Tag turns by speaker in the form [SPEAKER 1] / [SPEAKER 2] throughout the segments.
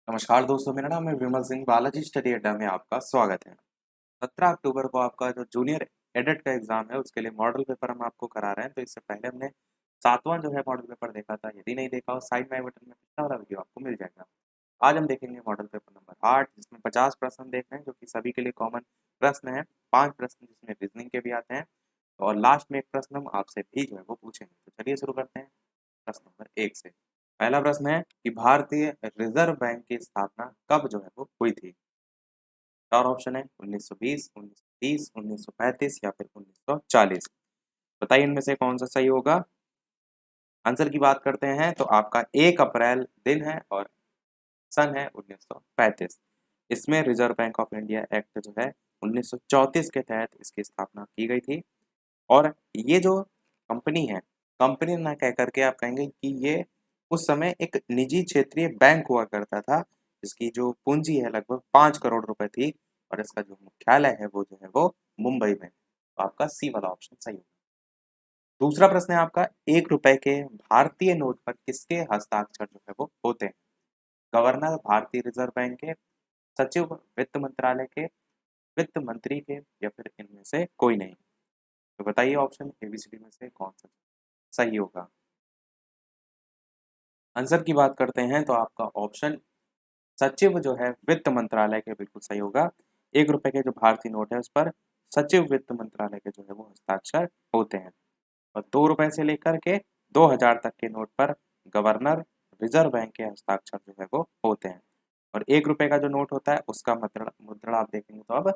[SPEAKER 1] नमस्कार दोस्तों, मेरा नाम है विमल सिंह। बालाजी स्टडी अड्डा में आपका स्वागत है। 17 अक्टूबर को आपका जो जूनियर एडेट का एग्जाम है उसके लिए मॉडल पेपर हम आपको करा रहे हैं। तो इससे पहले हमने 7वां जो है मॉडल पेपर देखा था। यदि नहीं देखा हो, साइड में आई बटन में पिछला वाला वीडियो आपको मिल जाएगा। आज हम देखेंगे मॉडल पेपर नंबर 8, जिसमें 50 प्रश्न देख रहे हैं, जो कि सभी के लिए कॉमन प्रश्न है। 5 प्रश्न जिसमें रीजनिंग के भी आते हैं, और लास्ट में एक प्रश्न हम आपसे भी जो है वो पूछेंगे। तो चलिए शुरू करते हैं प्रश्न नंबर 1 से। पहला प्रश्न है कि भारतीय रिजर्व बैंक की स्थापना कब जो है वो हुई थी। चार ऑप्शन है: 1920, 1930, 1935 या फिर 1940। बताइए इनमें से कौन सा सही होगा। आंसर की बात करते हैं तो आपका 1 अप्रैल दिन है और सन है 1935। इसमें reserve bank of India act जो है 1934 के तहत इसकी स्थापना की गई थी। और ये जो कंपनी है, कंपनी ना कह करके आप कहेंगे कि ये उस समय एक निजी क्षेत्रीय बैंक हुआ करता था, जिसकी जो पूंजी है लगभग 5 करोड़ रुपए थी। और इसका जो मुख्यालय है वो जो है वो मुंबई में। तो आपका सी वाला ऑप्शन सही होगा। दूसरा प्रश्न है आपका: 1 रुपए के भारतीय नोट पर किसके हस्ताक्षर जो है वो होते हैं। गवर्नर भारतीय रिजर्व बैंक के, सचिव वित्त मंत्रालय के, वित्त मंत्री के, या फिर इनमें से कोई नहीं। तो बताइए ऑप्शन एबीसीडी में से कौन सा सही होगा। आंसर की बात करते हैं तो आपका ऑप्शन सचिव जो है वित्त मंत्रालय के बिल्कुल सही होगा। 1 रुपए के जो भारतीय नोट है उस पर सचिव वित्त मंत्रालय के जो है वो हस्ताक्षर होते हैं। और 2 रुपए से लेकर के 2000 तक के नोट पर गवर्नर रिजर्व बैंक के हस्ताक्षर जो है वो होते हैं। और 1 रुपए का जो नोट होता है उसका मुद्रण मुद्रण आप देखेंगे तो अब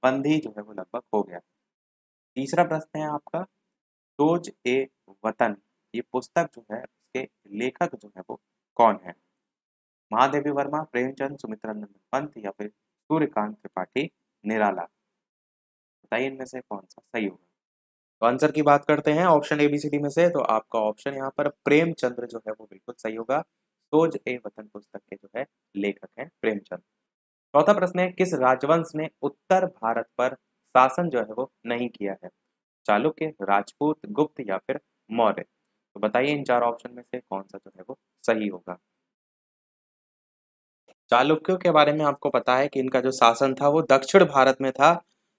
[SPEAKER 1] बंदी जो है वो लगभग हो गया। तीसरा प्रश्न है आपका: सोज ए वतन, ये पुस्तक जो है उसके लेखक जो है वो कौन है। महादेवी वर्मा, प्रेमचंद, सुमित्रा नंदन पंत, या फिर सूर्यकांत त्रिपाठी निराला। बताइए इनमें से कौन सा सही होगा। तो आंसर की बात करते हैं ऑप्शन एबीसीडी में से, तो आपका ऑप्शन यहाँ पर प्रेमचंद्र जो है वो बिल्कुल सही होगा। सोज ए वतन पुस्तक के जो है लेखक हैं प्रेमचंद। चौथा प्रश्न है: किस राजवंश ने उत्तर भारत पर शासन जो है वो नहीं किया है। चालुक्य, राजपूत, गुप्त, या फिर मौर्य। तो बताइए इन चार ऑप्शन में से कौन सा जो है वो सही होगा। चालुक्यों के बारे में आपको पता है कि इनका जो शासन था वो दक्षिण भारत में था,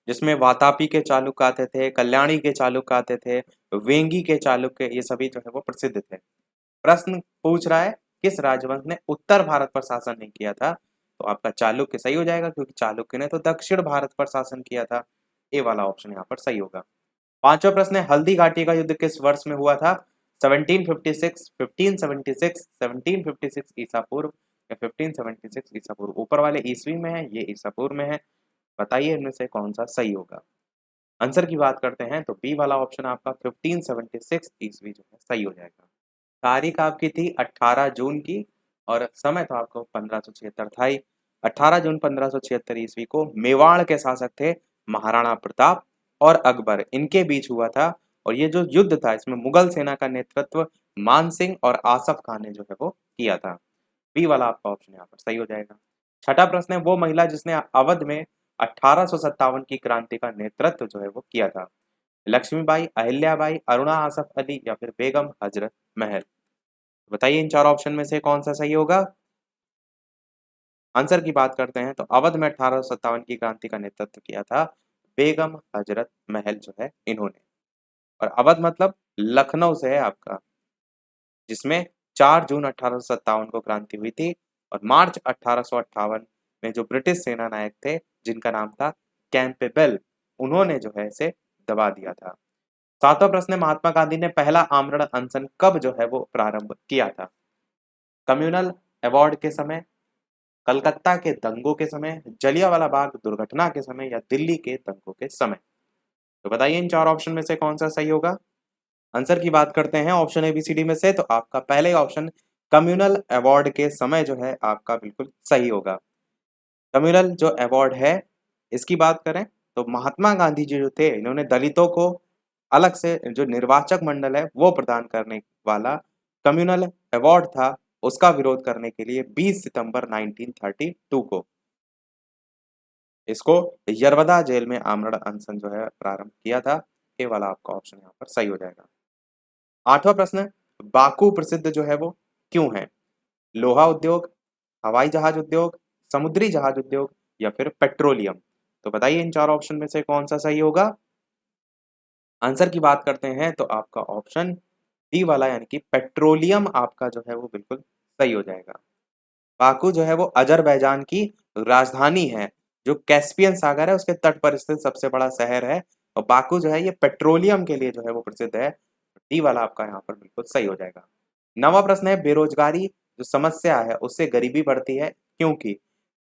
[SPEAKER 1] जिसमें वातापी के चालुक्य आते थे, कल्याणी के चालुक्य आते थे, वेंगी के चालुक्य, ये सभी जो है वो प्रसिद्ध थे। प्रश्न पूछ रहा है किस राजवंश ने उत्तर भारत पर शासन नहीं किया था। तो आपका चालुक्य सही हो जाएगा, क्योंकि चालुक्य ने तो दक्षिण भारत पर शासन किया था। ए वाला ऑप्शन यहाँ पर सही होगा। पांचवा प्रश्न है: हल्दी घाटी का युद्ध किस वर्ष में हुआ था। 1756, 1576, 1756 ईसा पूर्व, या 1576 ईसा पूर्व। ऊपर वाले ईस्वी में है, ये ईसा पूर्व में है। बताइए इनमें से कौन सा सही होगा। आंसर की बात करते हैं तो बी वाला ऑप्शन आपका 1576 ईस्वी जो है सही हो जाएगा। तारीख आपकी थी 18 जून की, और समय था आपको 1576 था ही। 18 जून 1576 ईस्वी को मेवाड़ के शासक थे महाराणा प्रताप और अकबर, इनके बीच हुआ था। और ये जो युद्ध था इसमें मुगल सेना का नेतृत्व मान सिंह और आसफ खान ने जो है वो किया था। बी वाला आपका ऑप्शन यहाँ पर सही हो जाएगा। छठा प्रश्न है: वो महिला जिसने अवध में 1857 की क्रांति का नेतृत्व जो है वो किया था। लक्ष्मीबाई, अहिल्याबाई, अरुणा आसफ अली, या फिर बेगम हजरत महल। बताइए इन चार ऑप्शन में से कौन सा सही होगा। आंसर की बात करते हैं तो अवध में 1857 की क्रांति का नेतृत्व किया था बेगम हजरत महल जो है इन्होंने। और अवध मतलब लखनऊ से है आपका, जिसमें 4 जून 1857 को क्रांति हुई थी। और मार्च 1858 में जो ब्रिटिश सेना नायक थे जिनका नाम था कैंपेबल, उन्होंने जो है इसे दबा दिया था। सातवां प्रश्न है: महात्मा गांधी ने पहला आमरण अनशन कब जो है वो प्रारंभ किया था। कम्युनल अवार्ड के समय, कलकत्ता के दंगों के समय, जलियांवाला बाग दुर्घटना के समय, या दिल्ली के दंगों के समय। तो बताइए इन चार ऑप्शन में से कौन सा सही होगा। आंसर की बात करते हैं ऑप्शन एबीसीडी में से, तो आपका पहले ऑप्शन कम्युनल अवार्ड के समय जो है आपका बिल्कुल सही होगा। कम्युनल जो अवार्ड है, इसकी बात करें तो महात्मा गांधी जी जो थे इन्होंने दलितों को अलग से जो निर्वाचक मंडल है वो प्रदान करने वाला कम्युनल अवार्ड था, उसका विरोध करने के लिए 20 सितंबर 1932 को इसको यरवदा जेल में आमरण अनशन जो है प्रारंभ किया था। ये वाला आपका ऑप्शन यहाँ पर सही हो जाएगा। आठवां प्रश्न: बाकू प्रसिद्ध जो है वो क्यों है। लोहा उद्योग, हवाई जहाज उद्योग, समुद्री जहाज उद्योग या फिर पेट्रोलियम। तो बताइए इन चार ऑप्शन में से कौन सा सही होगा। आंसर की बात करते हैं तो आपका ऑप्शन डी वाला यानी कि पेट्रोलियम आपका जो है वो बिल्कुल सही हो जाएगा। बाकू जो है वो अजरबैजान की राजधानी है, जो कैस्पियन सागर है उसके तट पर स्थित सबसे बड़ा शहर है। और बाकू जो है ये पेट्रोलियम के लिए जो है वो प्रसिद्ध है। डी वाला आपका यहाँ पर बिल्कुल सही हो जाएगा। नवा प्रश्न है, बेरोजगारी जो समस्या है उससे गरीबी बढ़ती है क्योंकि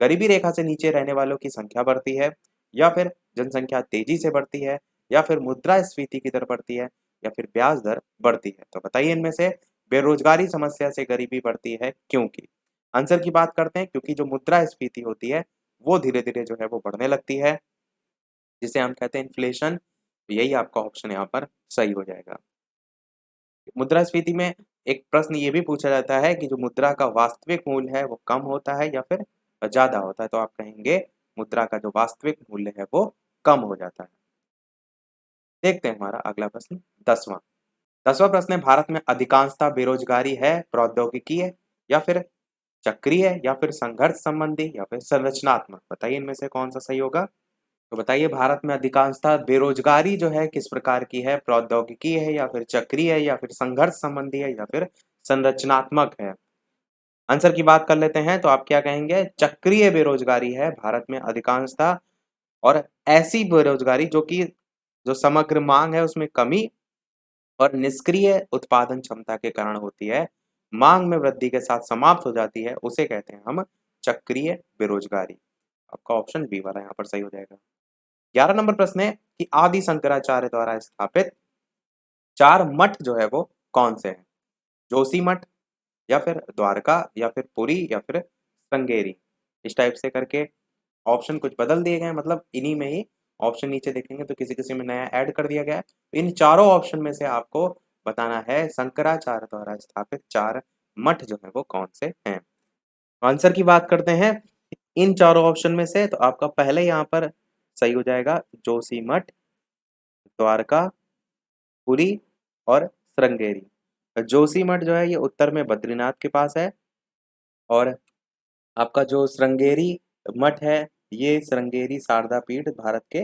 [SPEAKER 1] गरीबी रेखा से नीचे रहने वालों की संख्या बढ़ती है, या फिर जनसंख्या तेजी से बढ़ती है, या फिर मुद्रास्फीति की दर बढ़ती है, या फिर ब्याज दर बढ़ती है। तो बताइए इनमें से बेरोजगारी समस्या से गरीबी बढ़ती है क्योंकि। आंसर की बात करते हैं क्योंकि जो मुद्रास्फीति होती है वो धीरे धीरे जो है वो बढ़ने लगती है, जिसे हम कहते हैं इन्फ्लेशन। यही आपका ऑप्शन यहाँ पर सही हो जाएगा। मुद्रास्फीति में एक प्रश्न ये भी पूछा जाता है कि जो मुद्रा का वास्तविक मूल्य है वो कम होता है या फिर ज्यादा होता है। तो आप कहेंगे मुद्रा का जो वास्तविक मूल्य है वो कम हो जाता है। देखते हैं हमारा अगला प्रश्न, 10वां प्रश्न है, भारत में अधिकांशतः बेरोजगारी है प्रौद्योगिकी है या फिर चक्रीय है या फिर संघर्ष संबंधी या फिर संरचनात्मक। बताइए इनमें से कौन सा सही होगा। तो बताइए भारत में अधिकांशतः बेरोजगारी जो है किस प्रकार की है, प्रौद्योगिकी है या फिर चक्रीय है या फिर संघर्ष संबंधी है या फिर संरचनात्मक है। आंसर की बात कर लेते हैं तो आप क्या कहेंगे, चक्रीय बेरोजगारी है भारत में अधिकांशतः। और ऐसी बेरोजगारी जो कि जो समग्र मांग है उसमें कमी और निष्क्रिय उत्पादन क्षमता के कारण होती है, मांग में वृद्धि के साथ समाप्त हो जाती है, उसे कहते हैं हम चक्रीय बेरोजगारी। आपका ऑप्शन बी वाला यहाँ पर सही हो जाएगा। 11 नंबर प्रश्न है कि आदि शंकराचार्य द्वारा स्थापित 4 मठ जो है वो कौन से हैं। जोशी मठ या फिर द्वारका या फिर पुरी या फिर श्रृंगेरी। इस टाइप से करके ऑप्शन कुछ बदल दिए गए, मतलब इन्हीं में ही ऑप्शन नीचे देखेंगे तो किसी किसी में नया ऐड कर दिया गया है। इन चारों ऑप्शन में से आपको बताना है शंकराचार्य द्वारा स्थापित 4 मठ जो है वो कौन से हैं। आंसर की बात करते हैं इन चारों ऑप्शन में से तो आपका पहले यहाँ पर सही हो जाएगा जोशी मठ, द्वारका, पुरी और श्रृंगेरी। जोशी मठ जो है ये उत्तर में बद्रीनाथ के पास है, और आपका जो श्रृंगेरी मठ है ये श्रृंगेरी शारदा पीठ भारत के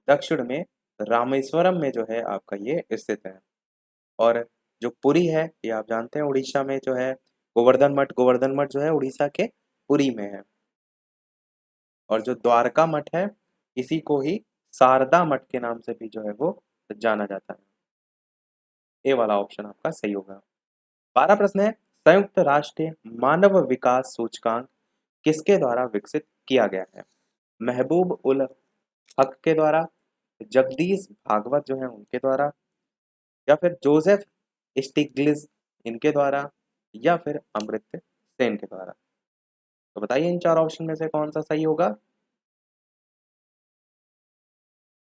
[SPEAKER 1] दक्षिण में रामेश्वरम में जो है आपका ये स्थित है। और जो पुरी है ये आप जानते हैं उड़ीसा में जो है गोवर्धन मठ जो है उड़ीसा के पुरी में है। और जो द्वारका मठ है इसी को ही शारदा मठ के नाम से भी जो है वो जाना जाता है। ए वाला ऑप्शन आपका सही होगा। 12 प्रश्न है, संयुक्त राष्ट्र मानव विकास सूचकांक किसके द्वारा विकसित किया गया है। महबूब उल हक के द्वारा, जगदीश भागवत जो है उनके द्वारा, या फिर जोसेफ स्टिग्लिस इनके द्वारा, या फिर अमृत सेन के द्वारा। तो बताइए इन चार ऑप्शन में से कौन सा सही होगा।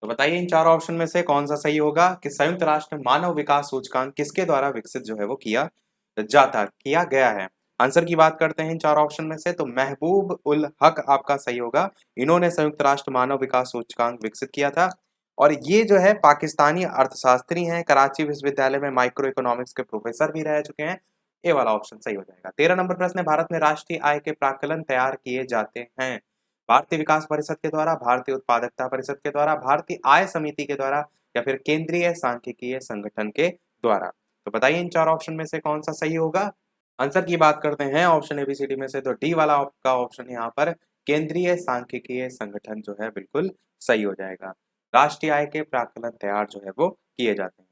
[SPEAKER 1] तो बताइए इन चार ऑप्शन में से कौन सा सही होगा कि संयुक्त राष्ट्र मानव विकास सूचकांक किसके द्वारा विकसित जो है वो किया गया है। आंसर की बात करते हैं इन चार ऑप्शन में से तो महबूब उल हक आपका सही होगा। इन्होंने संयुक्त राष्ट्र मानव विकास सूचकांक विकसित किया था, और ये जो है पाकिस्तानी अर्थशास्त्री हैं, कराची विश्वविद्यालय में माइक्रो इकोनॉमिक्स के प्रोफेसर भी रह चुके हैं। ये वाला ऑप्शन सही हो जाएगा। 13 नंबर प्रश्न है, भारत में राष्ट्रीय आय के प्राक्कलन तैयार किए जाते हैं भारतीय विकास परिषद के द्वारा, भारतीय उत्पादकता परिषद के द्वारा, भारतीय आय समिति के द्वारा, या फिर केंद्रीय सांख्यिकीय संगठन के द्वारा। तो बताइए इन चार ऑप्शन में से कौन सा सही होगा। आंसर की बात करते हैं ऑप्शन एबीसीडी में से तो डी वाला आपका ऑप्शन यहाँ पर केंद्रीय सांख्यिकीय संगठन जो है बिल्कुल सही हो जाएगा। राष्ट्रीय आय के प्राक्कलन तैयार जो है वो किए जाते हैं।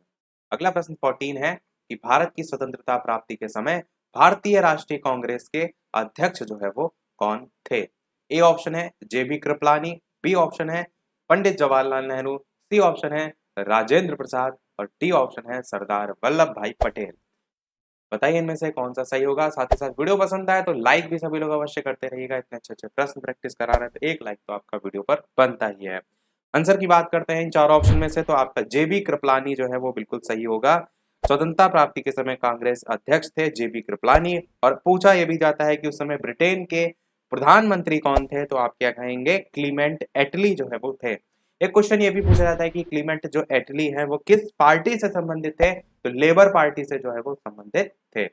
[SPEAKER 1] अगला प्रश्न 14 है कि भारत की स्वतंत्रता प्राप्ति के समय भारतीय राष्ट्रीय कांग्रेस के अध्यक्ष जो है वो कौन थे। ए ऑप्शन है जेबी कृपलानी, बी ऑप्शन है पंडित जवाहरलाल नेहरू, सी ऑप्शन है राजेंद्र प्रसाद, और डी ऑप्शन है सरदार वल्लभ भाई पटेल। बताइए इनमें से कौन सा सही होगा। साथ ही साथ वीडियो पसंद आए तो लाइक भी सभी लोग अवश्य करते रहिएगा। इतने अच्छे अच्छे प्रश्न प्रैक्टिस करा रहे हैं तो एक लाइक तो आपका वीडियो पर बनता ही है। आंसर की बात करते हैं इन चार ऑप्शन में से तो आपका जेबी कृपलानी जो है वो बिल्कुल सही होगा। स्वतंत्रता प्राप्ति के समय कांग्रेस अध्यक्ष थे जेबी कृपलानी। और पूछा यह भी जाता है कि उस समय ब्रिटेन के प्रधानमंत्री कौन थे, तो आप क्या कहेंगे क्लीमेंट एटली जो है वो थे। एक क्वेश्चन ये भी पूछा जाता है कि क्लीमेंट जो एटली है वो किस पार्टी से संबंधित थे, तो लेबर पार्टी से जो है वो संबंधित थे।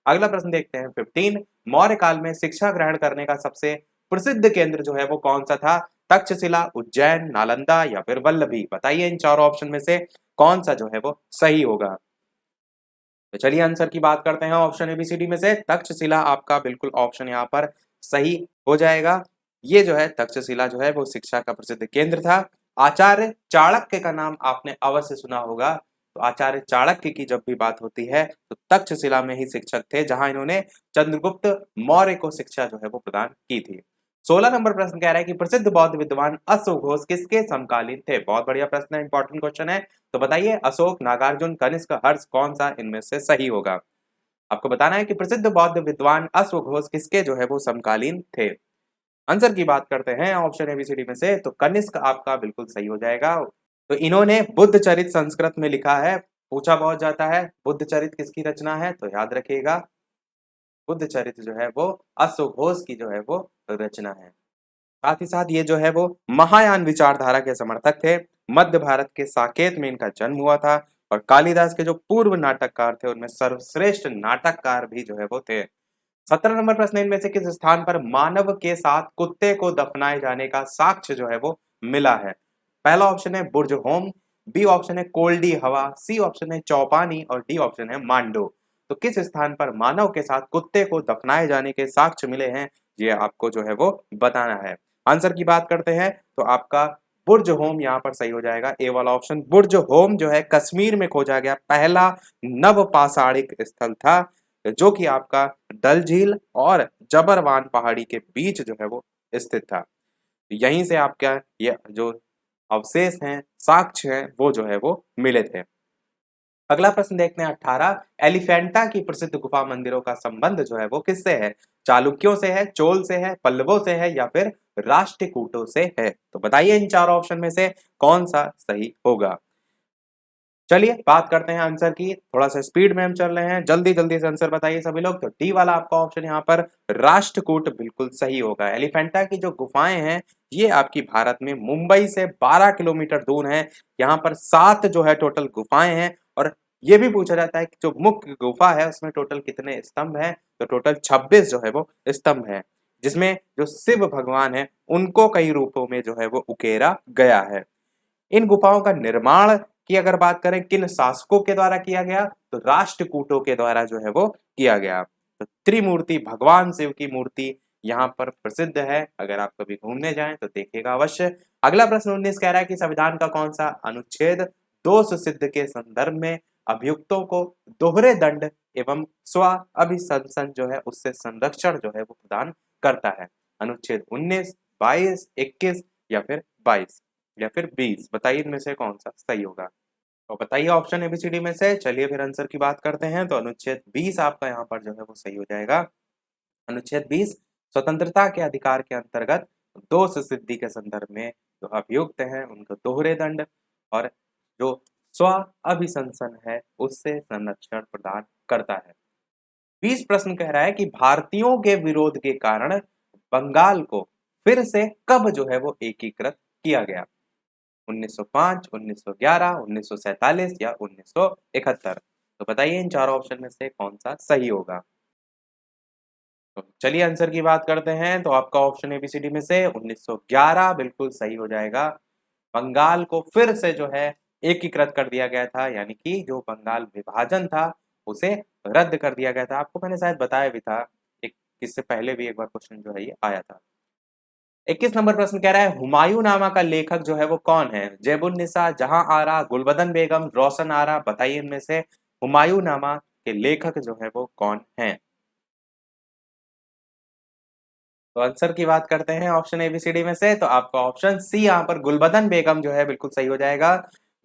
[SPEAKER 1] अगला प्रश्न देखते हैं 15, मौर्य काल में शिक्षा ग्रहण करने का सबसे प्रसिद्ध केंद्र जो है वो कौन सा था? तक्षशिला, उज्जैन, नालंदा या फिर वल्लभी? बताइए इन चारों ऑप्शन में से कौन सा जो है वो सही होगा। तो चलिए आंसर की बात करते हैं। ऑप्शन एबीसीडी में से तक्षशिला आपका बिल्कुल ऑप्शन यहाँ पर सही हो जाएगा। ये जो है तक्षशिला जो है वो शिक्षा का प्रसिद्ध केंद्र था। आचार्य चाणक्य का नाम आपने अवश्य सुना होगा। तो आचार्य चाणक्य की जब भी बात होती है तो तक्षशिला में ही शिक्षक थे, जहां इन्होंने चंद्रगुप्त मौर्य को शिक्षा जो है वो प्रदान की थी। 16 नंबर प्रश्न कह रहा है कि प्रसिद्ध बौद्ध विद्वान अश्वघोष किसके समकालीन थे? बहुत बढ़िया प्रश्न है, इंपॉर्टेंट क्वेश्चन है। तो बताइए अशोक, नागार्जुन, कनिष्क, हर्ष कौन सा इनमें से सही होगा। आपको बताना है कि प्रसिद्ध बौद्ध विद्वान अश्वघोष किसके जो है वो समकालीन थे। आंसर की बात करते हैं ऑप्शन एबीसीडी में से, तो कनिष्क आपका बिल्कुल सही हो जाएगा। तो इन्होंने बुद्ध चरित संस्कृत में लिखा है। पूछा बहुत जाता है बुद्ध चरित किसकी रचना है, तो याद रखिएगा बुद्ध चरित जो है वो अश्वघोष की जो है वो रचना है। साथ ही साथ ये जो है वो महायान विचारधारा के समर्थक थे। मध्य भारत के साकेत में इनका जन्म हुआ था और कालिदास के जो पूर्व नाटककार थे उनमें सर्वश्रेष्ठ नाटककार भी जो है वो थे। 17 नंबर प्रश्न, इनमें से किस स्थान पर मानव के साथ कुत्ते को दफनाए जाने का साक्ष्य जो है वो मिला है? पहला ऑप्शन है बुर्ज होम, बी ऑप्शन है कोल्डी हवा, सी ऑप्शन है चौपानी और डी ऑप्शन है मांडो। तो किस स्थान पर मानव के साथ कुत्ते को दफनाए जाने के साक्ष्य मिले हैं, ये आपको जो है वो बताना है। आंसर की बात करते हैं तो आपका बुर्ज होम यहाँ पर सही हो जाएगा। ए वाला ऑप्शन बुर्ज होम जो है कश्मीर में खोजा गया पहला नवपाषाणिक स्थल था, जो कि आपका डल झील और जबरवान पहाड़ी के बीच जो है वो स्थित था। यहीं से आपका ये जो अवशेष हैं, साक्ष्य हैं, वो जो है वो मिले थे। अगला प्रश्न देखते हैं 18, एलिफेंटा की प्रसिद्ध गुफा मंदिरों का संबंध जो है वो किससे है? चालुक्यों से है, चोल से है, पल्लवों से है या फिर राष्ट्रकूटों से है? तो बताइए इन चार ऑप्शन में से कौन सा सही होगा। चलिए बात करते हैं आंसर की। थोड़ा सा स्पीड में हम चल रहे हैं, जल्दी जल्दी से आंसर बताइए सभी लोग। तो डी वाला आपका ऑप्शन यहाँ पर राष्ट्रकूट बिल्कुल सही होगा। एलिफेंटा की जो गुफाएं हैं ये आपकी भारत में मुंबई से 12 किलोमीटर दूर है। यहाँ पर 7 जो है टोटल गुफाएं हैं और ये भी पूछा जाता है कि जो मुख्य गुफा है उसमें टोटल कितने स्तंभ हैं, तो टोटल 26 जो है वो स्तंभ है, जिसमें जो शिव भगवान है उनको कई रूपों में जो है वो उकेरा गया है। इन गुफाओं का निर्माण की अगर बात करें किन शासकों के द्वारा किया गया, तो राष्ट्रकूटों के द्वारा जो है वो किया गया। तो त्रिमूर्ति भगवान शिव की मूर्ति यहाँ पर प्रसिद्ध है, अगर आप कभी घूमने जाएं तो देखिएगा अवश्य। अगला प्रश्न 19 कह रहा है कि संविधान का कौन सा अनुच्छेद दोष सिद्ध के संदर्भ में अभियुक्तों को दोहरे दंड एवं स्व अभिशंसन जो है उससे संरक्षण जो है वो प्रदान करता है? अनुच्छेद 19, 22, 21 या फिर 22 या फिर 20? बताइए इनमें से कौन सा सही होगा। तो बताइए ऑप्शन एबीसीडी में से। चलिए फिर आंसर की बात करते हैं। तो अनुच्छेद 20 आपका यहाँ पर जो है वो सही हो जाएगा। अनुच्छेद 20 स्वतंत्रता के अधिकार के अंतर्गत दोष सिद्धि के संदर्भ में जो अभियुक्त हैं उनको दोहरे दंड और जो स्व अभिशंसन है उससे संरक्षण प्रदान करता है। 20 प्रश्न कह रहा है कि भारतीयों के विरोध के कारण बंगाल को फिर से कब जो है वो एकीकृत किया गया? 1905, 1911, 1947 या 1971? तो बताइए इन चारों ऑप्शन में से कौन सा सही होगा। तो चलिए आंसर की बात करते हैं। तो आपका ऑप्शन एबीसीडी में से 1911 बिल्कुल सही हो जाएगा। बंगाल को फिर से जो है एकीकृत कर दिया गया था, यानी कि जो बंगाल विभाजन था उसे रद्द कर दिया गया था। आपको मैंने शायद बताया भी था, एक इससे पहले भी एक बार क्वेश्चन जो है ये आया था। 21 नंबर प्रश्न कह रहा है हुमायूं नामा का लेखक जो है वो कौन है? जेबुन्निसा, जहां आरा, गुलबदन बेगम, रोशन आरा? बताइए इनमें से हुमायूं नामा के लेखक जो है वो कौन है। तो आंसर की बात करते हैं ऑप्शन एबीसीडी में से। तो आपका ऑप्शन सी यहाँ पर गुलबदन बेगम जो है बिल्कुल सही हो जाएगा।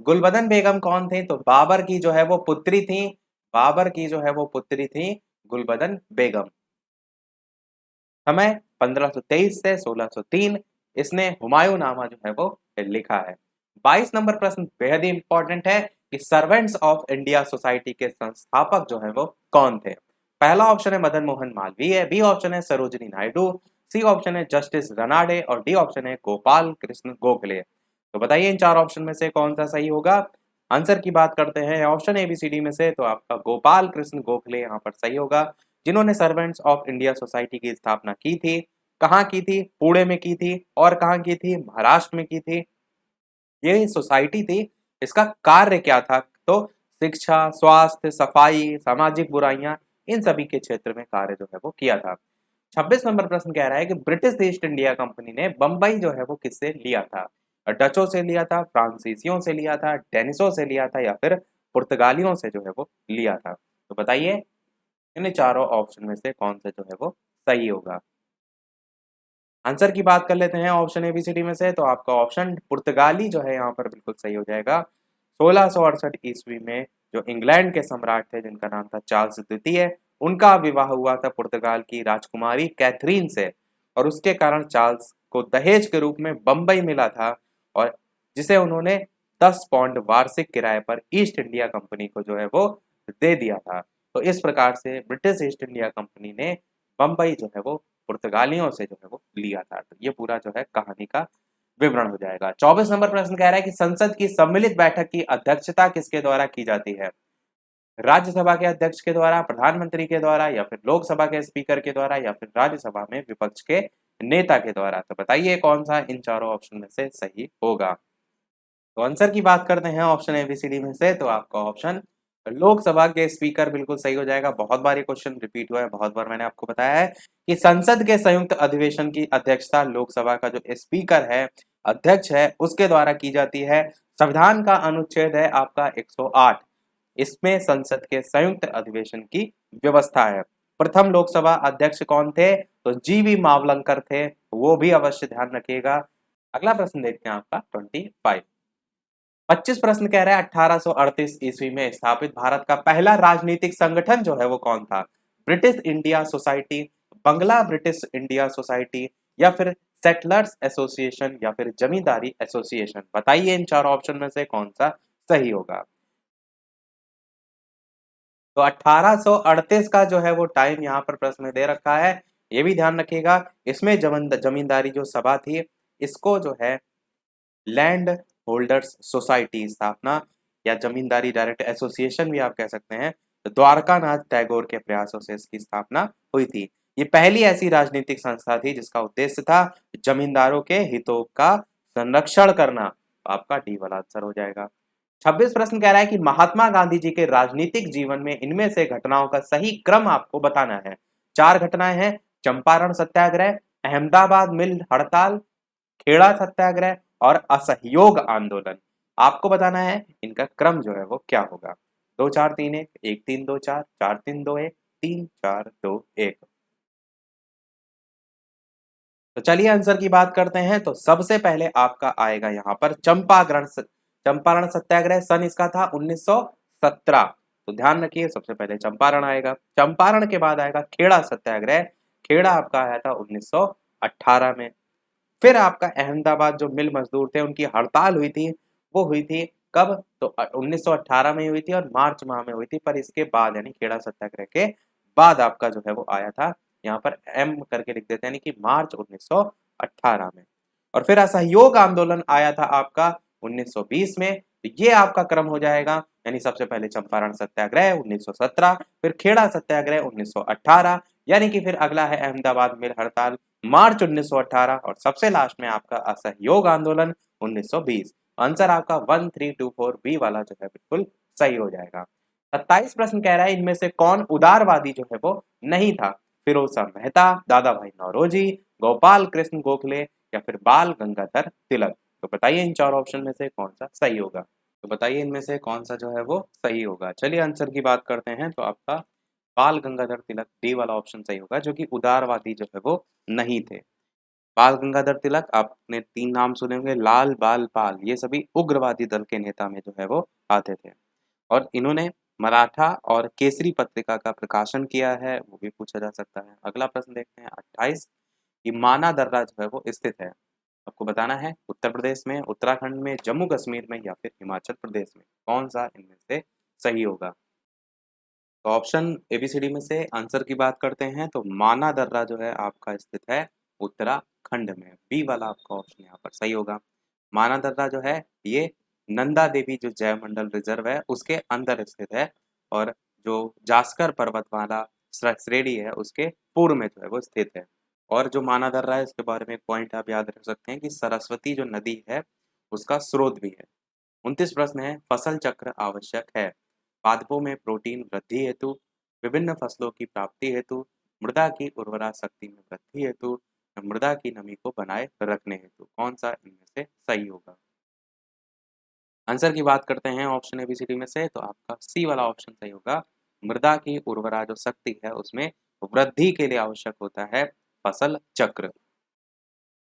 [SPEAKER 1] गुलबदन बेगम कौन थे? तो बाबर की जो है वो पुत्री थी। बाबर की जो है वो पुत्री थी गुलबदन बेगम। समय 1523 से 1603 इसने हुमायूं नामा जो है वो लिखा है। 22 नंबर प्रश्न बेहद ही इंपॉर्टेंट है कि सर्वेंट्स ऑफ इंडिया सोसाइटी के संस्थापक जो है वो कौन थे? पहला ऑप्शन है मदन मोहन मालवीय, बी ऑप्शन है सरोजिनी नायडू, सी ऑप्शन है जस्टिस रनाडे और डी ऑप्शन है गोपाल कृष्ण गोखले। तो बताइए इन चार ऑप्शन में से कौन सा सही होगा। आंसर की बात करते हैं ऑप्शन एबीसीडी में से। तो आपका गोपाल कृष्ण गोखले यहाँ पर सही होगा। जिन्होंने सर्वेंट्स ऑफ इंडिया सोसाइटी की स्थापना की थी। कहाँ की थी? पुणे में की थी। और कहाँ की थी? महाराष्ट्र में की थी। ये सोसाइटी थी, इसका कार्य क्या था? तो शिक्षा, स्वास्थ्य, सफाई, सामाजिक बुराइयां, इन सभी के क्षेत्र में कार्य जो है वो किया था। 26 नंबर प्रश्न कह रहा है कि ब्रिटिश ईस्ट इंडिया कंपनी ने बंबई जो है वो किससे लिया था? डचों से लिया था, फ्रांसीसियों से लिया था, डेनिसों से लिया था, या फिर पुर्तगालियों से जो है वो लिया था? तो बताइए इन चारों ऑप्शन में से कौन सा जो है वो सही होगा। आंसर की बात कर लेते हैं ऑप्शन एबीसीडी में से, तो आपका ऑप्शन पुर्तगाली जो है यहाँ पर बिल्कुल सही हो जाएगा। 1668 ईस्वी में जो इंग्लैंड के सम्राट थे जिनका नाम था चार्ल्स द्वितीय, उनका विवाह हुआ था पुर्तगाल की राजकुमारी कैथरीन से, और उसके कारण चार्ल्स को दहेज के रूप में बंबई मिला था, और जिसे उन्होंने 10 पाउंड वार्षिक किराए पर ईस्ट इंडिया कंपनी को जो है वो दे दिया था। तो इस प्रकार से ब्रिटिश ईस्ट इंडिया कंपनी ने बंबई जो है वो पुर्तगालियों से जो है वो लिया था। तो ये पूरा जो है कहानी का विवरण हो जाएगा। 24 नंबर प्रश्न कह रहा है कि संसद की सम्मिलित बैठक की अध्यक्षता किसके द्वारा की जाती है? राज्यसभा के अध्यक्ष के द्वारा, प्रधानमंत्री के द्वारा, या फिर लोकसभा के स्पीकर के द्वारा, या फिर राज्यसभा में विपक्ष के नेता के द्वारा? तो बताइए कौन सा इन चारों ऑप्शन में से सही होगा। तो आंसर की बात करते हैं ऑप्शन एबीसीडी में से, तो आपका ऑप्शन लोकसभा के स्पीकर बिल्कुल सही हो जाएगा। बहुत बार ये क्वेश्चन रिपीट हुआ है, बहुत बार मैंने आपको बताया है कि संसद के संयुक्त अधिवेशन की अध्यक्षता लोकसभा का जो स्पीकर है, अध्यक्ष है, उसके द्वारा की जाती है। संविधान का अनुच्छेद है आपका 108, इसमें संसद के संयुक्त अधिवेशन की व्यवस्था है। प्रथम लोकसभा अध्यक्ष कौन थे? तो जीवी मावलंकर थे, वो भी अवश्य ध्यान रखिएगा। अगला प्रश्न देखते हैं आपका 25। 25 प्रश्न कह रहा है 1838 ईस्वी में स्थापित भारत का पहला राजनीतिक संगठन जो है वो कौन था? ब्रिटिश इंडिया सोसाइटी, बंगला ब्रिटिश इंडिया सोसाइटी, या फिर सेटलर्स एसोसिएशन, या फिर जमींदारी एसोसिएशन? बताइए इन चार ऑप्शन में से कौन सा सही होगा। तो 1838 का जो है वो टाइम यहाँ पर प्रश्न में दे रखा है। ये भी ध्यान रखिएगा, इसमें जमींदारी जो सभा थी, इसको जो है लैंड होल्डर्स सोसाइटी स्थापना, या जमींदारी डायरेक्ट एसोसिएशन भी आप कह सकते हैं, द्वारकानाथ टैगोर के प्रयासों से इसकी स्थापना हुई थी। ये पहली ऐसी राजनीतिक संस्था थी जिसका उद्देश्य था जमींदारों के हितों का संरक्षण करना। आपका डी वाला आंसर हो जाएगा। 26 प्रश्न कह रहा है कि महात्मा गांधी जी के राजनीतिक जीवन में इनमें से घटनाओं का सही क्रम आपको बताना है। चार घटनाएं हैं: चंपारण सत्याग्रह, अहमदाबाद मिल हड़ताल, खेड़ा सत्याग्रह, और असहयोग आंदोलन। आपको बताना है इनका क्रम जो है वो क्या होगा। 2 4 3 1, 1 3 2 4, 4 3 2 1, 3 4 2 1। तो चलिए आंसर की बात करते हैं। तो सबसे पहले आपका आएगा यहाँ पर चंपारण सत्याग्रह। सन इसका था 1917। तो ध्यान रखिए, सबसे पहले चंपारण आएगा। चंपारण के बाद आएगा खेड़ा सत्याग्रह। खेड़ा आपका आया था 1918 में। फिर आपका अहमदाबाद जो मिल मजदूर थे उनकी हड़ताल हुई थी, वो हुई थी कब? तो 1918 में हुई थी, और मार्च माह में हुई थी। पर इसके बाद यानी खेड़ा सत्याग्रह के बाद आपका जो है वो आया था, यहाँ पर एम करके लिख देते हैं, यानी कि मार्च 1918 में। और फिर असहयोग आंदोलन आया था आपका 1920 में। तो ये आपका क्रम हो जाएगा, यानी सबसे पहले चंपारण सत्याग्रह 1917, फिर खेड़ा सत्याग्रह 1918, यानी कि फिर अगला है अहमदाबाद मिल हड़ताल मार्च 1918, और सबसे लास्ट में आपका असहयोग आंदोलन 1920। आंसर आपका 1324 बी वाला जो है बिल्कुल सही हो जाएगा। 27 प्रश्न कह रहा है इनमें से कौन उदारवादी जो है वो नहीं था? फिरोज शाह मेहता, दादा भाई नौरोजी, गोपाल कृष्ण गोखले, या फिर बाल गंगाधर तिलक? तो बताइए इन चार ऑप्शन में से कौन सा सही होगा। तो बताइए इनमें से कौन सा जो है वो सही होगा। चलिए आंसर की बात करते हैं। तो आपका बाल गंगाधर तिलक, डी वाला ऑप्शन सही होगा, जो कि उदारवादी जो है वो नहीं थे। बाल गंगाधर तिलक, आपने 3 नाम सुने होंगे, लाल, बाल, पाल, ये सभी उग्रवादी दल के नेता में जो है वो आते थे, और इन्होंने मराठा और केसरी पत्रिका का प्रकाशन किया है, वो भी पूछा जा सकता है। अगला प्रश्न देखते हैं 28, कि माना दर्रा जो है वो स्थित है? आपको बताना है उत्तर प्रदेश में, उत्तराखंड में, जम्मू कश्मीर में, या फिर हिमाचल प्रदेश में? कौन सा इनमें से सही होगा। तो ऑप्शन एबीसीडी में से आंसर की बात करते हैं, तो माना दर्रा जो है आपका स्थित है उत्तराखंड में। बी वाला आपका ऑप्शन यहाँ पर सही होगा। माना दर्रा जो है ये नंदा देवी जो जैव मंडल रिजर्व है उसके अंदर स्थित है, और जो जास्कर पर्वतमाला श्रेणी है उसके पूर्व में जो है वो स्थित है। और जो मानादर्रा है इसके बारे में एक पॉइंट आप याद रख सकते हैं कि सरस्वती जो नदी है उसका स्रोत भी है। 29 प्रश्न है, फसल चक्र आवश्यक है। पादपों में प्रोटीन वृद्धि हेतु, विभिन्न फसलों की प्राप्ति हेतु, मृदा की उर्वरा शक्ति में वृद्धि हेतु, या मृदा की नमी को बनाए रखने हेतु, कौन सा इनमें से सही होगा? आंसर की बात करते हैं ऑप्शन एबीसीडी में से, तो आपका सी वाला ऑप्शन सही होगा। मृदा की उर्वरा जो शक्ति है उसमें वृद्धि के लिए आवश्यक होता है फसल चक्र।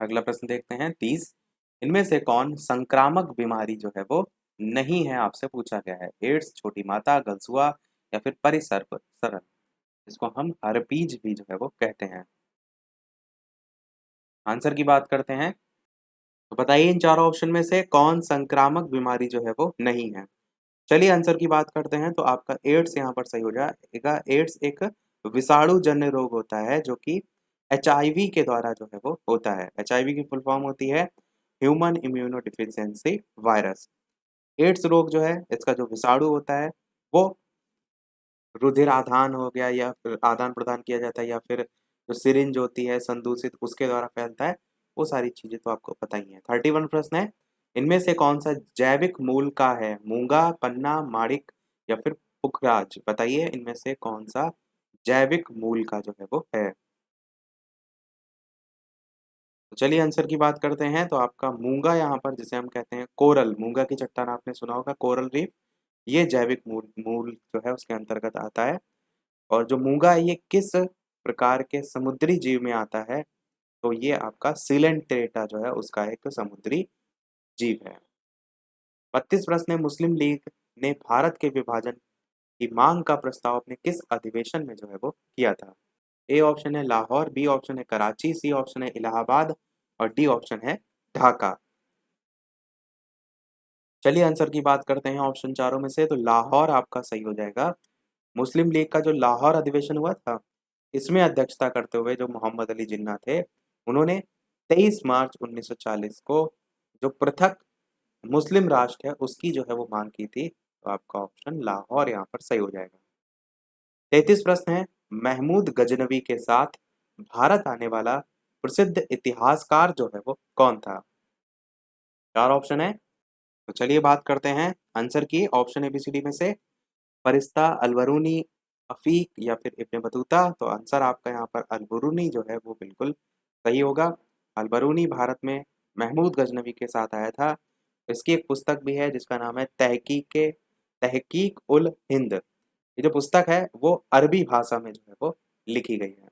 [SPEAKER 1] अगला प्रश्न देखते हैं 30। इनमें से कौन संक्रामक बीमारी जो है वो नहीं है, आपसे पूछा गया है। एड्स, छोटी माता, गलसुआ, या फिर परिसर्प सरल, इसको हम हर्पीज भी जो है वो कहते हैं। आंसर की बात करते हैं, तो बताइए इन चारों ऑप्शन में से कौन संक्रामक बीमारी जो है वो नहीं है। चलिए आंसर की बात करते हैं, तो आपका एड्स यहाँ पर सही हो जाएगा। एड्स एक विषाणु जन्य रोग होता है जो कि एचआईवी के द्वारा जो है वो होता है। एचआईवी की फुल फॉर्म होती है human immunodeficiency virus. AIDS रोग जो है इसका जो विषाणु होता है वो रुधिर आदान हो गया या फिर आदान प्रदान किया जाता है, या फिर जो सिरिंज होती है संदूषित उसके द्वारा फैलता है। वो सारी चीजें तो आपको पता ही है। 31 प्रश्न है, इनमें से कौन सा जैविक मूल का है? मूंगा, पन्ना, माणिक, या फिर पुखराज, बताइए इनमें से कौन सा जैविक मूल का जो है वो है। तो चलिए आंसर की बात करते हैं, तो आपका मूंगा यहाँ पर जिसे हम कहते हैं कोरल, मूंगा की चट्टान आपने सुना होगा, कोरल रीफ, ये जैविक मूल मूल जो है उसके अंतर्गत आता है। और जो मूंगा है ये किस प्रकार के समुद्री जीव में आता है? तो ये आपका सिलेंट्रेटा जो है उसका एक समुद्री जीव है। 32 प्रश्न है, मुस्लिम लीग ने भारत के विभाजन की मांग का प्रस्ताव अपने किस अधिवेशन में जो है वो किया था? ए ऑप्शन है लाहौर, बी ऑप्शन है कराची, सी ऑप्शन है इलाहाबाद, और डी ऑप्शन है ढाका। चलिए आंसर की बात करते हैं ऑप्शन चारों में से, तो लाहौर आपका सही हो जाएगा। मुस्लिम लीग का जो लाहौर अधिवेशन हुआ था इसमें अध्यक्षता करते हुए जो मोहम्मद अली जिन्ना थे, उन्होंने 23 मार्च 1940 को जो पृथक मुस्लिम राष्ट्र है उसकी जो है वो मांग की थी। तो आपका ऑप्शन लाहौर यहाँ पर सही हो जाएगा। 33 प्रश्न है, महमूद गजनवी के साथ भारत आने वाला प्रसिद्ध इतिहासकार जो है वो कौन था? चार ऑप्शन है, तो चलिए बात करते हैं आंसर की ऑप्शन एबीसीडी में से। फरिश्ता, अलबरूनी, अफीक, या फिर इब्ने बतूता, तो आंसर आपका यहाँ पर अलबरूनी जो है वो बिल्कुल सही होगा। अलबरूनी भारत में महमूद गजनवी के साथ आया था। इसकी एक पुस्तक भी है जिसका नाम है तहकीक उल हिंद। ये जो पुस्तक है वो अरबी भाषा में जो है वो लिखी गई है।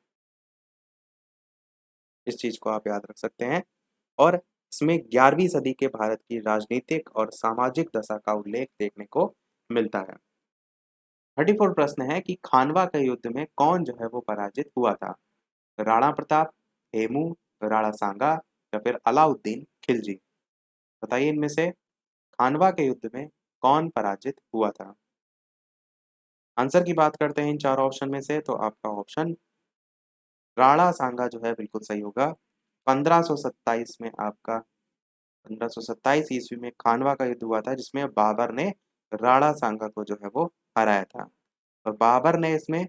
[SPEAKER 1] इस चीज को आप याद रख सकते हैं। और इसमें 11वीं सदी के भारत की राजनीतिक और सामाजिक दशा का उल्लेख देखने को मिलता है। 34 प्रश्न है कि खानवा के युद्ध में कौन जो है वो पराजित हुआ था? राणा प्रताप, हेमू, राणा सांगा, या फिर अलाउद्दीन खिलजी, बताइए इनमें से खानवा के युद्ध में कौन पराजित हुआ था? आंसर की बात करते हैं इन चार ऑप्शन में से, तो आपका ऑप्शन राणा सांगा जो है बिल्कुल सही होगा। 1527 में आपका 1527 ईस्वी में खानवा का युद्ध हुआ था जिसमें बाबर ने राणा सांगा को जो है वो हराया था। और बाबर ने इसमें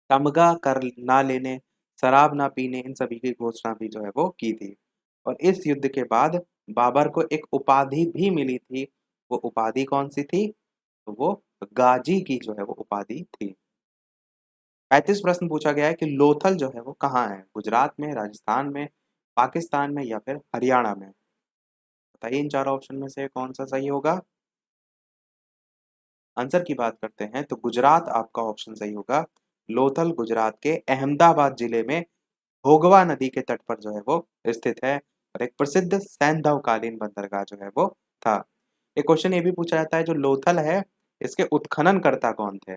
[SPEAKER 1] तमगा कर ना लेने, शराब ना पीने, इन सभी की घोषणा भी जो है वो की थी। और इस युद्ध के बाद बाबर को एक उपाधि भी मिली थी। वो उपाधि कौन सी थी? तो वो गाजी की जो है वो उपाधि थी। 35 प्रश्न पूछा गया है कि लोथल जो है वो कहाँ है? गुजरात में, राजस्थान में, पाकिस्तान में, या फिर हरियाणा में, बताइए इन चार ऑप्शन में से कौन सा सही होगा। आंसर की बात करते हैं, तो गुजरात आपका ऑप्शन सही होगा। लोथल गुजरात के अहमदाबाद जिले में भोगवा नदी के तट पर जो है वो स्थित है, और एक प्रसिद्ध सैंधवकालीन बंदरगाह जो है वो था। एक क्वेश्चन ये भी पूछा जाता है, जो लोथल है इसके उत्खननकर्ता कौन थे?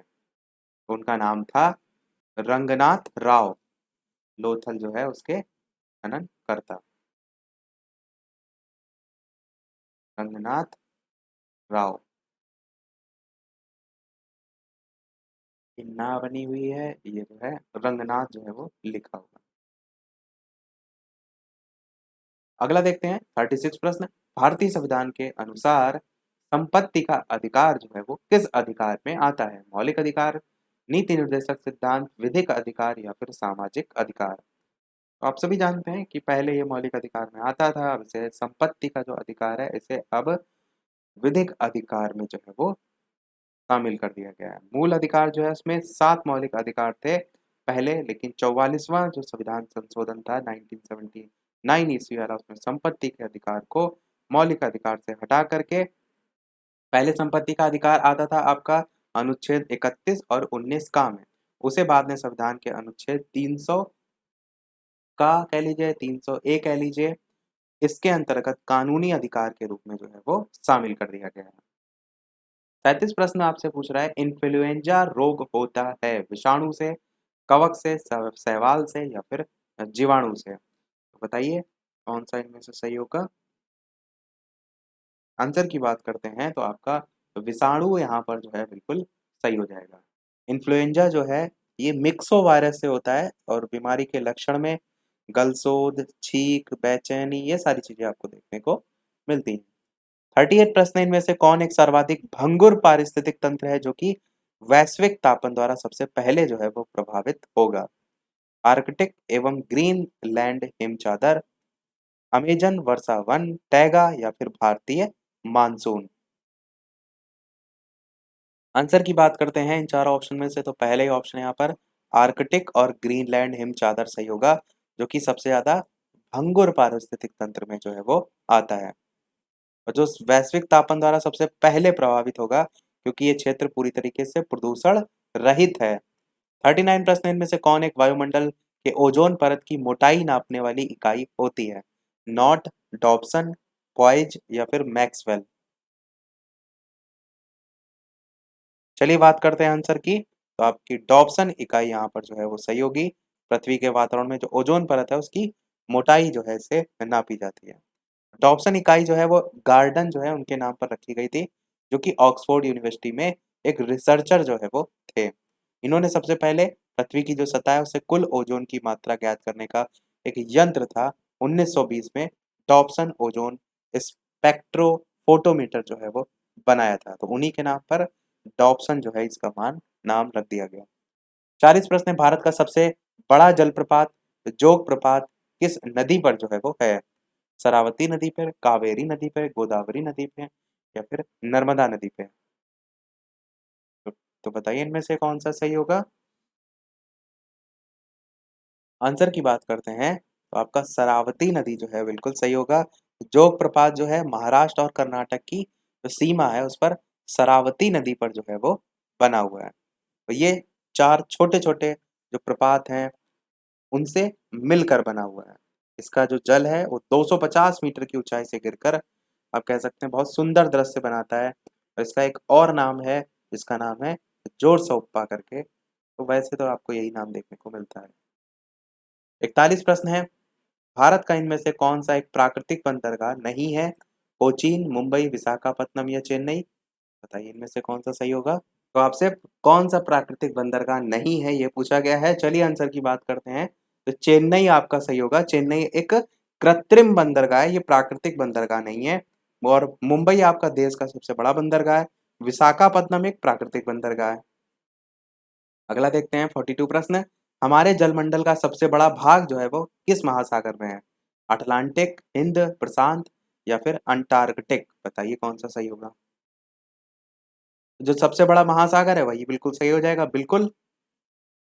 [SPEAKER 1] उनका नाम था रंगनाथ राव। लोथल जो है उसके खननकर्ता रंगनाथ राव। ये ना बनी हुई है, ये जो है रंगनाथ जो है वो लिखा हुआ। अगला देखते हैं 36 प्रश्न। भारतीय संविधान के अनुसार संपत्ति का अधिकार जो है वो किस अधिकार में आता है? मौलिक अधिकार, नीति निर्देशक सिद्धांत, विधिक अधिकार या फिर सामाजिक अधिकार। तो आप सभी जानते हैं कि पहले ये मौलिक अधिकार में आता था, अब इसे संपत्ति का जो अधिकार है इसे अब विधिक अधिकार में जो है वो शामिल कर दिया गया है। मूल अधिकार जो है उसमें 7 मौलिक अधिकार थे पहले, लेकिन 44वां जो संविधान संशोधन था 1979 ईस्वी वाला, उसमें संपत्ति के अधिकार को मौलिक अधिकार से हटा करके पहले संपत्ति का अधिकार आता था आपका अनुच्छेद 31 और 19 का में, उसे बाद में संविधान के अनुच्छेद 300 का कह लीजिए, 300 ए कह लीजिए, इसके अंतर्गत कानूनी अधिकार के रूप में जो है वो शामिल कर दिया गया है। 37 प्रश्न आपसे पूछ रहा है, इन्फ्लुएंजा रोग होता है विषाणु से, कवक से, शैवाल से या फिर जीवाणु से? तो बताइए कौन सा इनमें से सही होगा। आंसर की बात करते हैं तो आपका विषाणु यहाँ पर जो है बिल्कुल सही हो जाएगा। इन्फ्लुएंजा जो है ये मिक्सो वायरस से होता है और बीमारी के लक्षण में गलसोद, छींक, बेचैनी, ये सारी चीजें आपको देखने को मिलती हैं। 38 प्रश्न, इनमें से कौन एक सर्वाधिक भंगुर पारिस्थितिक तंत्र है जो कि वैश्विक तापन द्वारा सबसे पहले जो है वो प्रभावित होगा? आर्कटिक एवं ग्रीनलैंड हिमचादर, अमेजन वर्षा वन, टैगा या फिर भारतीय मानसून? आंसर की बात करते हैं इन चारों ऑप्शन में से, तो पहले ही ऑप्शन यहाँ पर आर्कटिक और ग्रीनलैंड हिमचादर सही होगा, जो कि सबसे ज्यादा भंगुर पारिस्थितिक तंत्र में जो है वो आता है और जो वैश्विक तापन द्वारा सबसे पहले प्रभावित होगा, क्योंकि ये क्षेत्र पूरी तरीके से प्रदूषण रहित है। 39 प्रश्न, इनमें से कौन एक वायुमंडल के ओजोन परत की मोटाई नापने वाली इकाई होती है? नॉट, डॉप्सन, पॉइज या फिर मैक्सवेल? चलिए बात करते हैं आंसर की, तो आपकी डॉप्सन इकाई यहाँ पर जो है वो सही होगी। पृथ्वी के वातावरण में जो ओजोन परत है उसकी मोटाई जो है इसे नापी जाती है। डॉप्सन इकाई जो है वो गार्डन जो है उनके नाम पर रखी गई थी, जो कि ऑक्सफोर्ड यूनिवर्सिटी में एक रिसर्चर जो है वो थे। इन्होंने सबसे पहले पृथ्वी की जो सतह है उससे कुल ओजोन की मात्रा ज्ञात करने का एक यंत्र था 1920 में डॉप्सन ओजोन स्पेक्ट्रोफोटोमीटर जो है वो बनाया था, तो उन्हीं के नाम पर डॉप्सन जो है इसका नाम रख दिया गया। 40 प्रश्न, भारत का सबसे बड़ा जलप्रपात जोग प्रपात किस नदी पर जो है वो है? शरावती नदी पर, कावेरी नदी पर, गोदावरी नदी पे या फिर नर्मदा नदी पे? तो, तो बताइए इनमें से कौन सा सही होगा। आंसर की बात करते हैं तो आपका शरावती नदी जो है बिल्कुल सही होगा। जोग प्रपात जो है महाराष्ट्र और कर्नाटक की जो सीमा है उस पर शरावती नदी पर जो है वो बना हुआ है। तो ये 4 छोटे-छोटे जो प्रपात हैं उनसे मिलकर बना हुआ है। इसका जो जल है वो 250 मीटर की ऊंचाई से गिरकर आप कह सकते हैं बहुत सुंदर दृश्य बनाता है, और इसका एक और नाम है जिसका नाम है जोरसोप्पा करके। तो वैसे तो आपको यही नाम देखने को मिलता है। 41 प्रश्न है, भारत का इनमें से कौन सा एक प्राकृतिक बंदरगाह नहीं है? कोचीन, मुंबई, विशाखापत्तनम या चेन्नई? बताइए इनमें से कौन सा सही होगा। तो आपसे कौन सा प्राकृतिक बंदरगाह नहीं है ये पूछा गया है। चलिए आंसर की बात करते हैं, तो चेन्नई आपका सही होगा। चेन्नई एक कृत्रिम बंदरगाह है, ये प्राकृतिक बंदरगाह नहीं है। और मुंबई आपका देश का सबसे बड़ा बंदरगाह है। विशाखापत्तनम एक प्राकृतिक बंदरगाह है। अगला देखते हैं 42 प्रश्न, हमारे जलमंडल का सबसे बड़ा भाग जो है वो किस महासागर में है? अटलांटिक, हिंद, प्रशांत या फिर अंटार्कटिक? बताइए कौन सा सही होगा। जो सबसे बड़ा महासागर है वही बिल्कुल सही हो जाएगा, बिल्कुल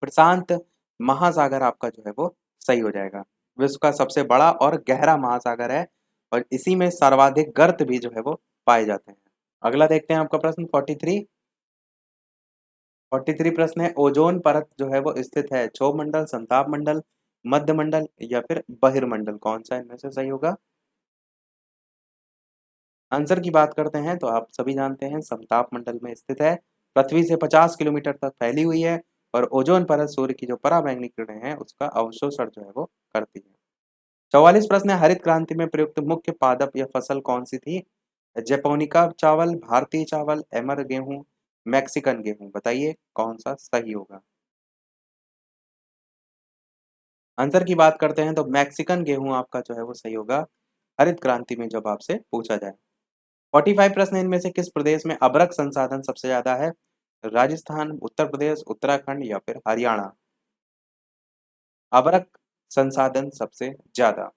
[SPEAKER 1] प्रशांत महासागर आपका जो है वो सही हो जाएगा। विश्व का सबसे बड़ा और गहरा महासागर है और इसी में सर्वाधिक गर्त भी जो है वो पाए जाते हैं। अगला देखते हैं आपका प्रश्न 43 प्रश्न है, ओजोन परत जो है वो स्थित है क्षोभ मंडल, संताप मंडल, मध्य मंडल या फिर बहिर्मंडल? कौन सा इनमें से सही होगा। आंसर की बात करते हैं तो आप सभी जानते हैं समताप मंडल में स्थित है, पृथ्वी से 50 किलोमीटर तक फैली हुई है और ओजोन परत सूर्य की जो पराबैंगनी किरणें हैं उसका अवशोषण जो है वो करती है। 44 प्रश्न है, हरित क्रांति में प्रयुक्त मुख्य पादप या फसल कौन सी थी? जैपोनिका चावल, भारतीय चावल, एमर गेहूं, मैक्सिकन गेहूं? बताइए कौन सा सही होगा। आंसर की बात करते हैं तो मैक्सिकन गेहूं आपका जो है वो सही होगा हरित क्रांति में जब आपसे पूछा जाए। 45 प्रश्न, इनमें से किस प्रदेश में अभ्रक संसाधन सबसे ज्यादा है? राजस्थान, उत्तर प्रदेश, उत्तराखंड या फिर हरियाणा? अभ्रक संसाधन सबसे ज्यादा।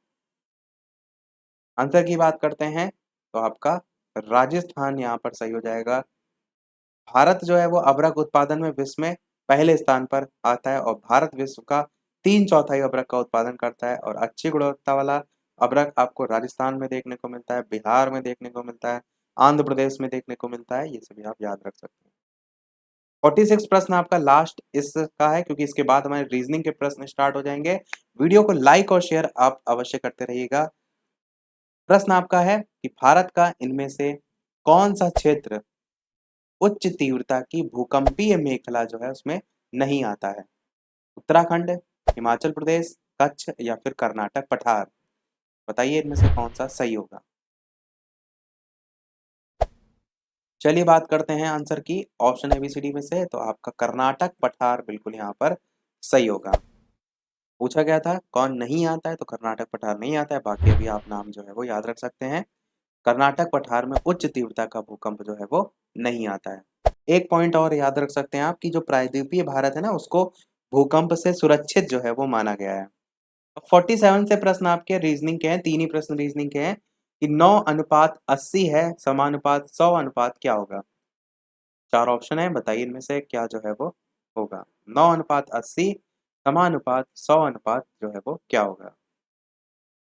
[SPEAKER 1] आंसर की बात करते हैं तो आपका राजस्थान यहाँ पर सही हो जाएगा। भारत जो है वो अभ्रक उत्पादन में विश्व में पहले स्थान पर आता है और भारत विश्व का 3/4 अभ्रक का उत्पादन करता है। और अच्छी गुणवत्ता वाला अभ्रक आपको राजस्थान में देखने को मिलता है, बिहार में देखने को मिलता है, आंध्र प्रदेश में देखने को मिलता है। ये सभी आप याद रख सकते हैं। 46 प्रश्न आपका लास्ट इसका है, क्योंकि इसके बाद हमारे रीजनिंग के प्रश्न स्टार्ट हो जाएंगे। वीडियो को लाइक और शेयर आप अवश्य करते रहिएगा। प्रश्न आपका है कि भारत का इनमें से कौन सा क्षेत्र उच्च तीव्रता की भूकंपीय मेखला जो है उसमें नहीं आता है? उत्तराखंड, हिमाचल प्रदेश, कच्छ या फिर कर्नाटक पठार? बताइए इनमें से कौन सा सही होगा। चलिए बात करते हैं आंसर की। ऑप्शन एबीसीडी में से तो आपका कर्नाटक पठार बिल्कुल यहाँ पर सही होगा। पूछा गया था कौन नहीं आता है, तो कर्नाटक पठार नहीं आता है। बाकी अभी आप नाम जो है वो याद रख सकते हैं। कर्नाटक पठार में उच्च तीव्रता का भूकंप जो है वो नहीं आता है। एक पॉइंट और याद रख सकते हैं आप कि जो प्रायद्वीपीय भारत है ना, उसको भूकंप से सुरक्षित जो है वो माना गया है। 47 से प्रश्न आपके रीजनिंग के हैं, 3 ही प्रश्न रीजनिंग के हैं कि 9:80 है समानुपात 100 अनुपात क्या होगा? 4 ऑप्शन है, बताइए इनमें से क्या जो है वो होगा। 9:80 समानुपात 100 अनुपात जो है वो क्या होगा?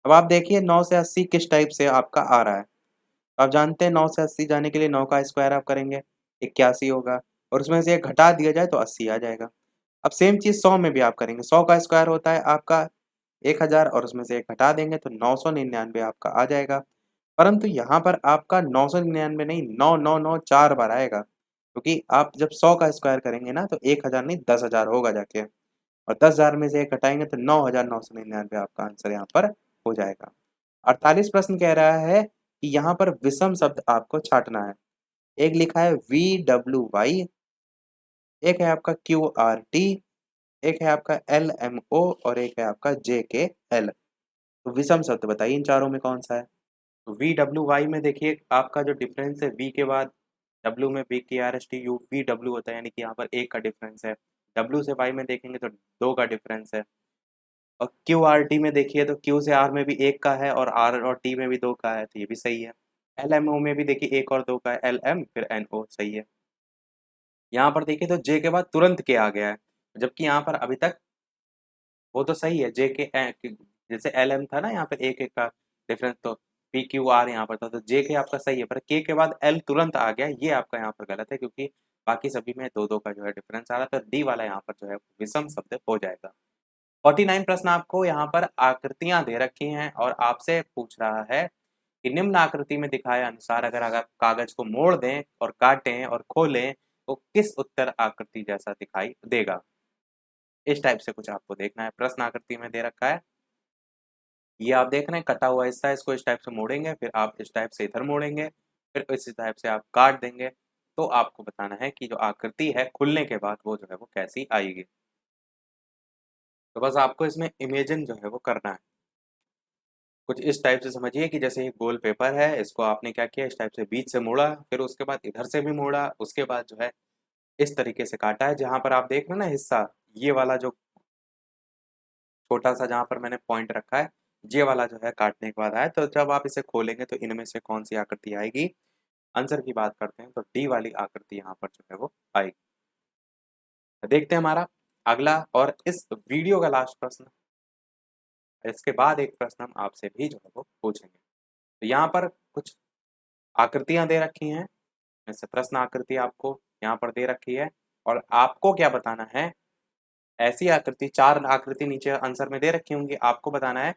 [SPEAKER 1] अब आप देखिए 9 से 80 किस टाइप से आपका आ रहा है। आप जानते हैं 9 से 80 जाने के लिए 9 का स्क्वायर आप करेंगे 81 होगा, और उसमें से एक घटा दिया जाए तो 80 आ जाएगा। अब सेम चीज़ 100 में भी आप करेंगे। 100 का स्क्वायर होता है आपका 1000 और उसमें से एक घटा देंगे तो 999 आपका आ जाएगा। परंतु यहाँ पर आपका 999 नहीं, 9 4 बार आएगा, क्योंकि आप जब 100 का स्क्वायर करेंगे ना तो 1000 नहीं 10,000 होगा जाके, और 10,000 में से एक घटाएंगे तो 9,999 आपका आंसर यहाँ पर हो जाएगा। 48 प्रश्न कह रहा है कि यहाँ पर विषम शब्द आपको छांटना है। एक लिखा है VWY, एक है आपका QRT, एक है आपका LMO और एक है आपका JKL। तो विषम शब्द बताइए इन चारों में कौन सा है? तो VWY में देखिए आपका जो डिफरेंस है V के बाद W में BKRSTU VW होता है, यानी कि यहाँ पर एक का डिफरेंस है। W से Y में देखेंगे तो 2 का डिफरेंस है। और QRT में देखिए तो Q से R में भी 1 का है और R और T में भी 2 का है, तो ये भी सही है। LMO में भी देखिए 1 और 2 का है, LM फिर NO सही है। यहाँ पर देखिए तो J के बाद तुरंत K आ गया है, जबकि यहाँ पर अभी तक वो तो सही है। जैसे LM था ना, यहाँ पे एक एक का डिफरेंस, तो PQR यहाँ पर था, तो JK आपका सही है, पर K के बाद L तुरंत आ गया, ये आपका यहाँ पर गलत है, क्योंकि बाकी सभी में 2-2 का जो है डिफरेंस आ रहा था। D वाला यहाँ पर जो है विषम शब्द हो जाएगा। 49 प्रश्न आपको यहाँ पर आकृतियां दे रखी हैं और आपसे पूछ रहा है कि निम्न आकृति में दिखाए अनुसार अगर कागज को मोड़ दें और काटें और खोलें तो किस उत्तर आकृति जैसा दिखाई देगा? इस टाइप से कुछ आपको देखना है। प्रश्न आकृति में दे रखा है, ये आप देख रहे हैं कटा हुआ हिस्सा है, इसको इस टाइप से मोड़ेंगे, फिर आप इस टाइप से इधर मोड़ेंगे, फिर इस टाइप से आप काट देंगे, तो आपको बताना है कि जो आकृति है खुलने के बाद वो जो है वो कैसी आएगी। तो बस आपको इसमें इमेजिन जो है वो करना है। कुछ इस टाइप से समझिए कि जैसे एक गोल पेपर है, इसको आपने क्या किया, इस टाइप से बीच से मोड़ा, फिर उसके बाद इधर से भी मोड़ा, उसके बाद जो है इस तरीके से काटा है। जहां पर आप देख रहे हैं ना हिस्सा, ये वाला जो छोटा सा जहां पर मैंने पॉइंट रखा है, ये वाला जो है काटने के बाद आया। तो जब आप इसे खोलेंगे तो इनमें से कौन सी आकृति आएगी? आंसर की बात करते हैं तो डी वाली आकृति यहाँ पर जो है वो आएगी। तो देखते हैं हमारा अगला और इस वीडियो का लास्ट प्रश्न। इसके बाद एक प्रश्न हम आपसे भी जो है वो पूछेंगे। तो यहाँ पर कुछ आकृतियां दे रखी हैं, जैसे प्रश्न आकृति आपको यहाँ पर दे रखी है, और आपको क्या बताना है, ऐसी आकृति 4 आकृति नीचे आंसर में दे रखी होंगी, आपको बताना है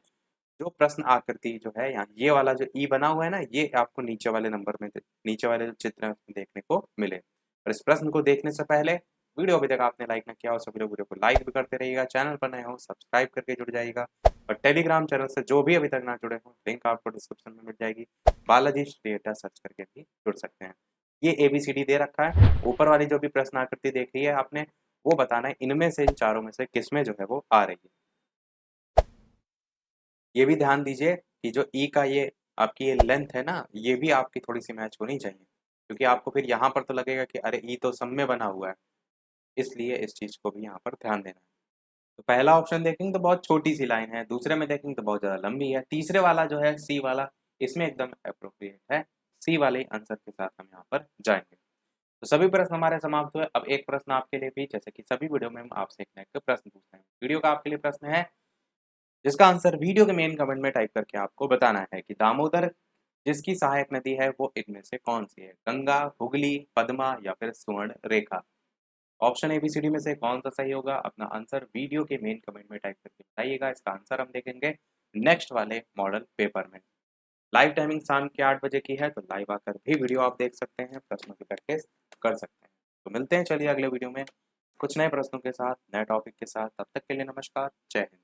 [SPEAKER 1] जो प्रश्न आकृति जो है यहाँ ये वाला जो ई बना हुआ है ना, ये आपको नीचे वाले नंबर में नीचे वाले जो चित्र है उसमें देखने को मिले। और इस प्रश्न को देखने से पहले वीडियो अभी तक आपने लाइक ना किया हो, सभी लोग वीडियो को लाइक भी करते रहिएगा, चैनल पर नए हो सब्सक्राइब करके जुड़ जाइएगा, और टेलीग्राम चैनल से जो भी अभी तक ना जुड़े हो लिंक आपको डिस्क्रिप्शन में मिल जाएगी, बालाजी डेटा सर्च करके भी जुड़ सकते हैं। ये ABCD दे रखा है, ऊपर वाली जो भी प्रश्न आकृति देख रही है आपने, वो बताना है इनमें से इन चारों में से किसमें जो है वो आ रही है। ये भी ध्यान दीजिए कि जो ई का ये आपकी ये लेंथ है ना, ये भी आपकी थोड़ी सी मैच होनी चाहिए। क्योंकि आपको फिर यहाँ पर तो लगेगा कि अरे ई तो सब में बना हुआ है, इसलिए इस चीज़ को भी यहाँ पर ध्यान देना है। तो पहला ऑप्शन देखेंगे तो बहुत छोटी सी लाइन है, दूसरे में देखेंगे तो बहुत ज़्यादा लंबी है, तीसरे वाला जो है सी वाला, इसमें एकदम अप्रोप्रिएट है, सी वाले आंसर के साथ हम यहाँ पर जाएंगे। तो सभी प्रश्न हमारे समाप्त हुए। अब एक प्रश्न आपके लिए भी, जैसे कि सभी वीडियो में हम आपसे एक न एक प्रश्न पूछते हैं। वीडियो का आपके लिए प्रश्न है, जिसका आंसर वीडियो के मेन कमेंट में टाइप करके आपको बताना है कि दामोदर जिसकी सहायक नदी है वो इनमें से कौन सी है, गंगा, हुगली, पद्मा या फिर स्वर्ण रेखा। ऑप्शन एबीसीडी में से कौन सा सही होगा, अपना आंसर वीडियो के मेन कमेंट में टाइप करके बताइएगा। इसका आंसर हम देखेंगे नेक्स्ट वाले मॉडल पेपर में। लाइव टाइमिंग शाम के 8 बजे की है, तो लाइव आकर भी वीडियो आप देख सकते हैं, प्रश्नों की प्रैक्टिस कर सकते हैं। तो मिलते हैं चलिए अगले वीडियो में कुछ नए प्रश्नों के साथ, नए टॉपिक के साथ। तब तक के लिए नमस्कार, जय हिंद।